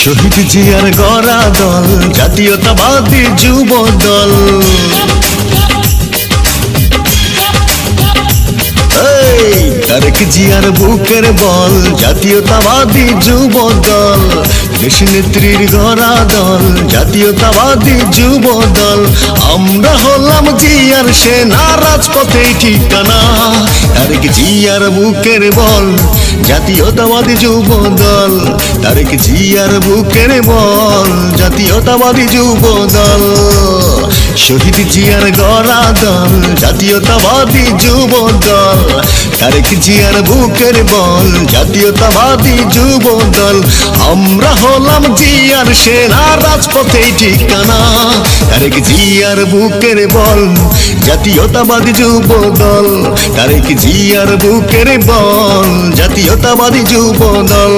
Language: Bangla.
শহীদ জিয়ার গড়া দল জাতীয়তাবাদী যুব দল। তারেক জিয়ার বুকের বল জাতীয়তাবাদী যুব দল। দেশ নেত্রীর গড়া দল জাতীয়তাবাদী যুব দল। আমরা হলাম জিয়ার সেনা, রাজপথে ঠিকানা। তারেক জিয়ার বুকের বল জাতীয়তাবাদী যুব দল। তারেক জিয়ার বুকের বল জাতীয়তাবাদী যুব দল। শহীদ জিয়ার গড়া দল জাতীয়তাবাদী যুব দল। তারেক জিয়ার বুকের বল জাতীয়তাবাদী যুব দল। আমরা হলাম জিয়ার সেনা, রাজপথে ঠিকানা। তারেক জিয়ার বুকের বল জাতীয়তাবাদী যুব দল। তারেক জিয়ার বুকের বল জাতীয়তাবাদী যুব দল।